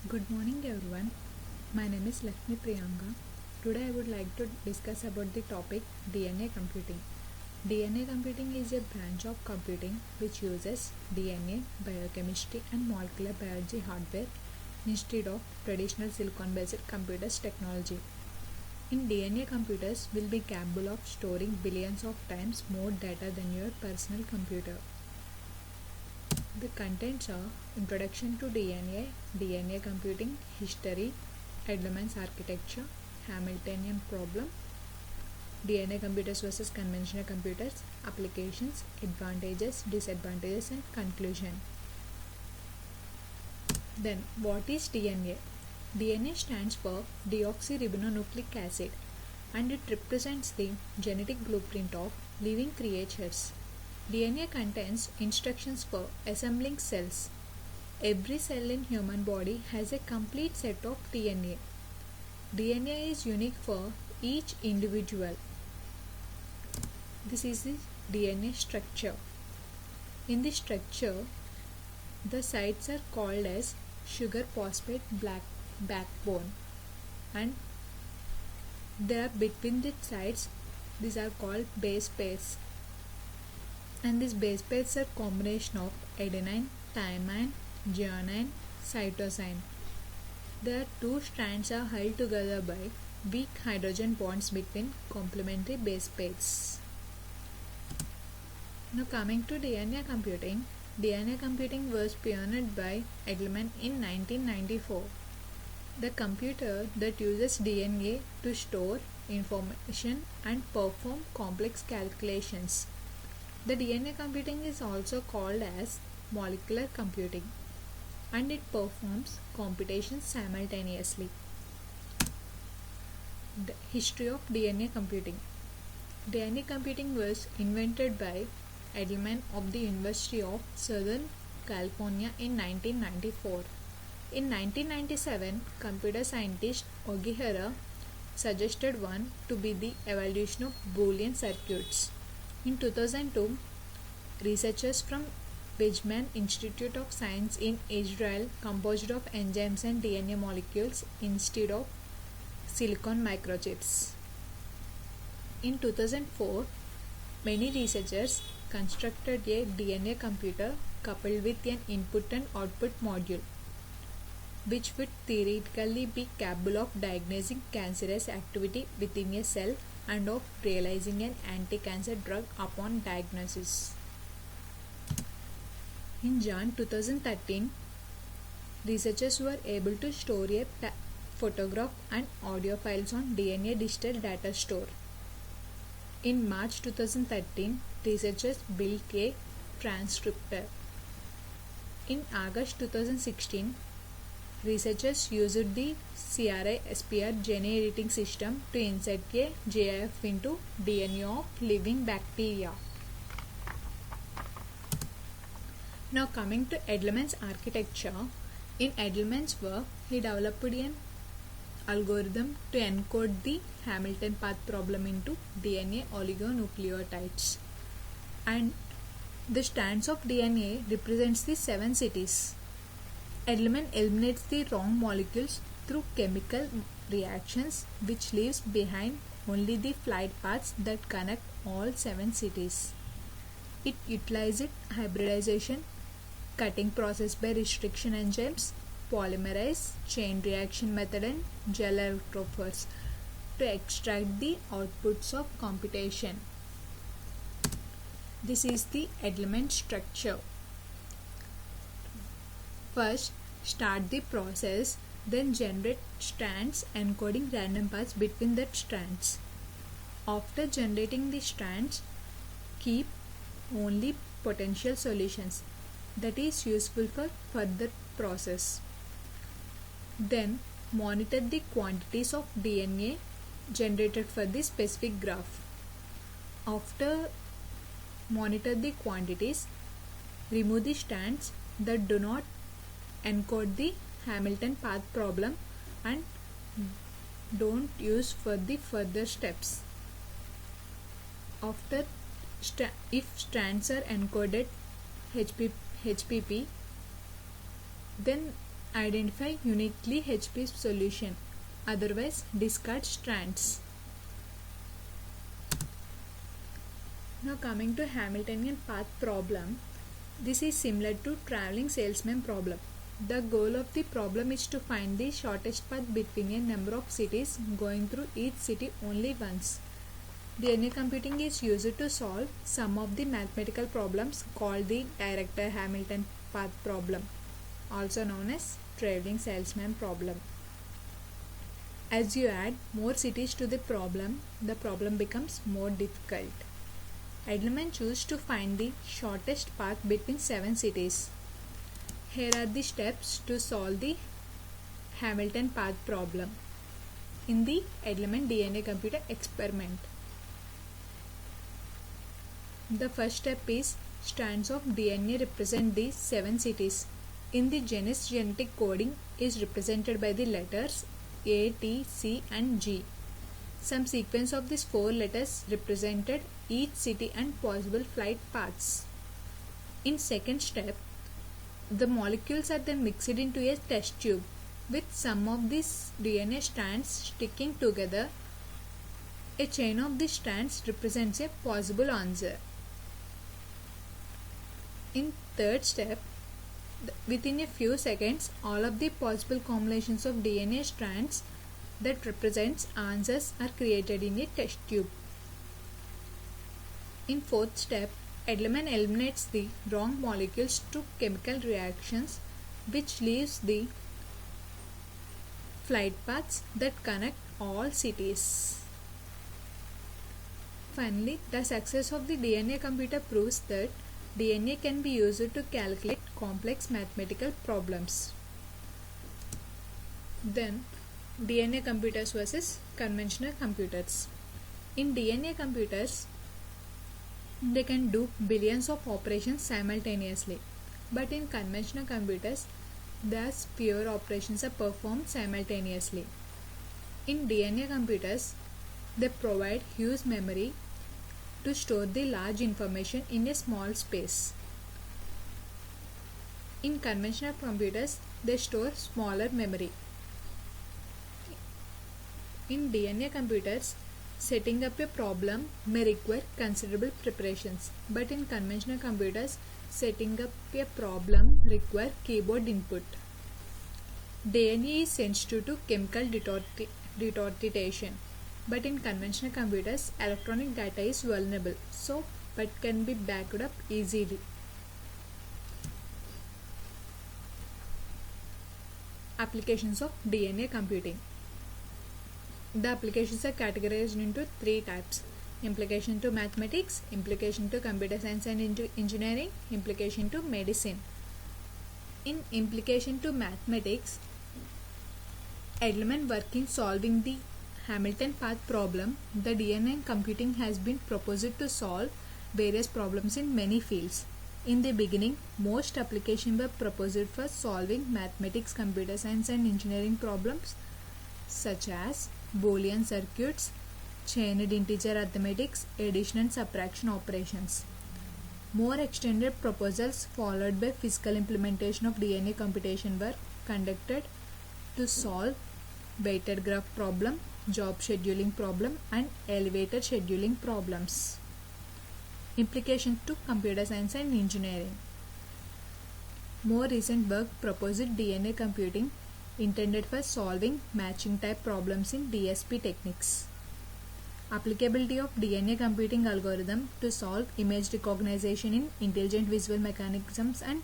Good morning everyone. My name is Lakshmi Priyanka. Today I would like to discuss about the topic DNA computing. DNA computing is a branch of computing which uses DNA, biochemistry and molecular biology hardware instead of traditional silicon based computers technology. In DNA computers will be capable of storing billions of times more data than your personal computer. The contents are Introduction to DNA, DNA computing, history, Edelman's architecture, Hamiltonian problem, DNA computers versus conventional computers, applications, advantages, disadvantages, and conclusion. Then, what is DNA? DNA stands for deoxyribonucleic acid and it represents the genetic blueprint of living creatures. DNA contains instructions for assembling cells. Every cell in human body has a complete set of DNA. DNA is unique for each individual. This is the DNA structure. In the structure, the sites are called as sugar phosphate backbone and there between the sites these are called base pairs. And these base pairs are combination of adenine, thymine, guanine, cytosine. Their two strands are held together by weak hydrogen bonds between complementary base pairs. Now coming to DNA computing. DNA computing was pioneered by Edelman in 1994. The computer that uses DNA to store information and perform complex calculations. The DNA computing is also called as molecular computing and it performs computations simultaneously. The history of DNA computing. DNA computing was invented by Edelman of the University of Southern California in 1994. In 1997, computer scientist Ogihara suggested one to be the evaluation of Boolean circuits. In 2002, researchers from Weizmann Institute of Science in Israel composed of enzymes and DNA molecules instead of silicon microchips. In 2004, many researchers constructed a DNA computer coupled with an input and output module, which would theoretically be capable of diagnosing cancerous activity within a cell and of realizing an anti-cancer drug upon diagnosis. In Jan 2013, researchers were able to store a photograph and audio files on DNA digital data store. In March 2013, researchers built a transcriptor. In August 2016, researchers used the CRISPR gene editing system to insert a GIF into DNA of living bacteria. Now coming to Edelman's architecture. In Edelman's work, he developed an algorithm to encode the Hamilton path problem into DNA oligonucleotides. And the strands of DNA represents the 7 cities. Edelman eliminates the wrong molecules through chemical reactions which leaves behind only the flight paths that connect all 7 cities. It utilizes hybridization, cutting process by restriction enzymes, polymerase, chain reaction method and gel electrophores to extract the outputs of computation. This is the Edelman structure. First, start the process, then generate strands encoding random paths between the strands. After generating the strands, keep only potential solutions that is useful for further process. Then monitor the quantities of DNA generated for the specific graph. After monitor the quantities, remove the strands that do not encode the Hamilton path problem and don't use for the further steps. After if strands are encoded HPP, then Identify uniquely HP solution, otherwise discard strands. Now coming to Hamiltonian path problem, this is similar to traveling salesman problem. The goal of the problem is to find the shortest path between a number of cities going through each city only once. DNA computing is used to solve some of the mathematical problems called the Dirac-Hamilton path problem, also known as traveling salesman problem. As you add more cities to the problem becomes more difficult. Edelman chose to find the shortest path between 7 cities. Here are the steps to solve the Hamilton path problem in the Edelman DNA computer experiment. The first step is strands of DNA represent the 7 cities. In the genus, genetic coding is represented by the letters A, T, C and G. Some sequence of these 4 letters represented each city and possible flight paths. In second step, the molecules are then mixed into a test tube with some of these DNA strands sticking together. A chain of these strands represents a possible answer. In third step, within a few seconds, all of the possible combinations of DNA strands that represents answers are created in a test tube. In fourth step, Edelman eliminates the wrong molecules to chemical reactions, which leaves the flight paths that connect all cities. Finally, the success of the DNA computer proves that DNA can be used to calculate complex mathematical problems. Then, DNA computers versus conventional computers. In DNA computers, they can do billions of operations simultaneously, but in conventional computers, thus fewer operations are performed simultaneously. In DNA computers, they provide huge memory to store the large information in a small space. In conventional computers, they store smaller memory. In DNA computers, setting up a problem may require considerable preparations, but in conventional computers, setting up a problem requires keyboard input. DNA is sensitive to chemical detortation, but in conventional computers, electronic data is vulnerable, but can be backed up easily. Applications of DNA computing. The applications are categorized into 3 types: implication to mathematics, implication to computer science and engineering, implication to medicine. In implication to mathematics, Edelman working solving the Hamilton path problem, the DNA computing has been proposed to solve various problems in many fields. In the beginning, most applications were proposed for solving mathematics, computer science and engineering problems such as Boolean circuits, chained integer arithmetics, addition and subtraction operations. More extended proposals followed by physical implementation of DNA computation were conducted to solve weighted graph problem, job scheduling problem and elevator scheduling problems. Implication to computer science and engineering. More recent work proposed DNA computing intended for solving matching type problems in DSP techniques. Applicability of DNA computing algorithm to solve image recognition in intelligent visual mechanisms and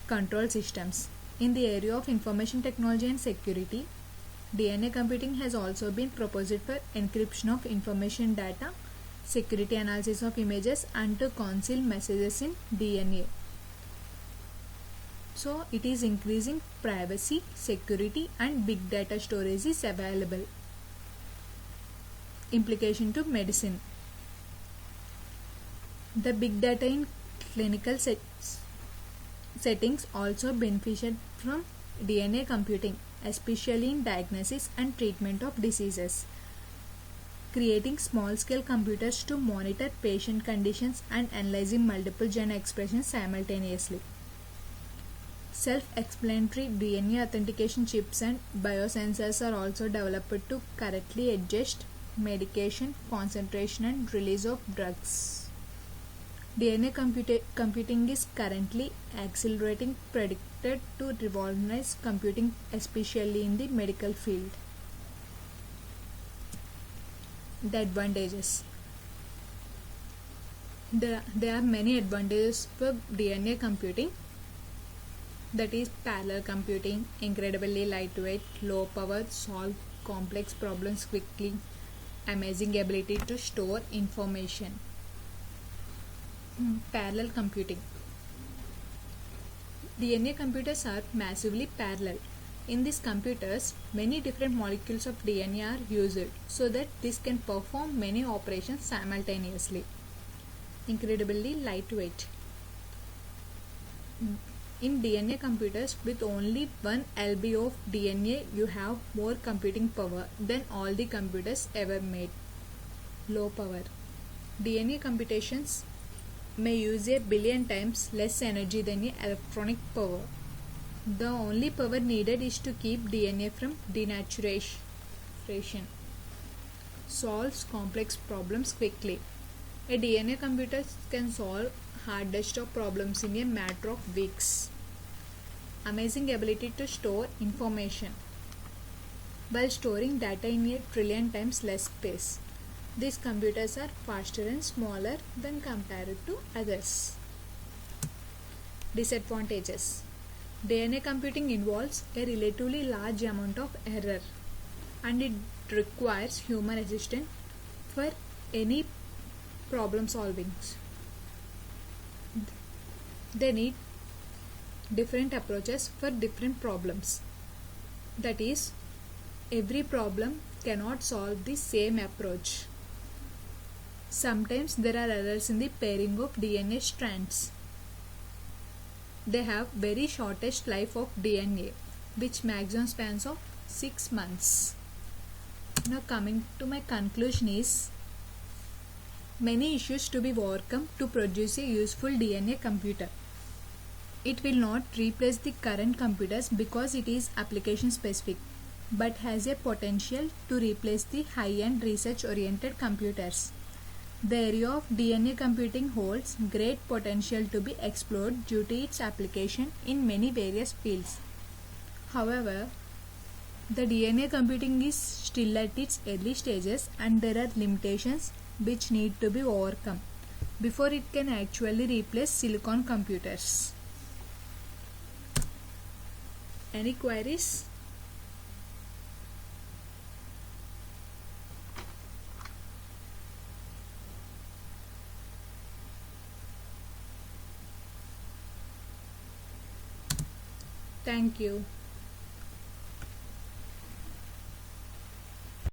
control systems. In the area of information technology and security, DNA computing has also been proposed for encryption of information data, security analysis of images and to conceal messages in DNA. So it is increasing privacy, security and big data storage is available. Implication to medicine. The big data in clinical settings also benefited from DNA computing, especially in diagnosis and treatment of diseases. Creating small-scale computers to monitor patient conditions and analyzing multiple gene expressions simultaneously. Self-explanatory DNA authentication chips and biosensors are also developed to correctly adjust medication concentration and release of drugs. DNA computing is currently accelerating, predicted to revolutionize computing, especially in the medical field. The advantages. There are many advantages for DNA computing, that is parallel computing, incredibly lightweight, low power, solve complex problems quickly, amazing ability to store information. Parallel computing. DNA computers are massively parallel. In these computers, many different molecules of DNA are used so that this can perform many operations simultaneously. Incredibly lightweight. In DNA computers with only 1 lb of DNA, you have more computing power than all the computers ever made. Low power. DNA computations may use a billion times less energy than electronic power. The only power needed is to keep DNA from denaturation. Solves complex problems quickly. A DNA computer can solve hard desktop problems in a matter of weeks. Amazing ability to store information while storing data in a trillion times less space. These computers are faster and smaller than compared to others. Disadvantages. DNA computing involves a relatively large amount of error and it requires human assistance for any problem solving. They need different approaches for different problems. That is, every problem cannot solve the same approach. Sometimes there are errors in the pairing of DNA strands. They have very shortest life of DNA, which maximum spans of 6 months. Now coming to my conclusion is, many issues to be overcome to produce a useful DNA computer. It will not replace the current computers because it is application specific, but has a potential to replace the high-end research-oriented computers. The area of DNA computing holds great potential to be explored due to its application in many various fields. However, the DNA computing is still at its early stages and there are limitations which need to be overcome before it can actually replace silicon computers. Any queries? Thank you.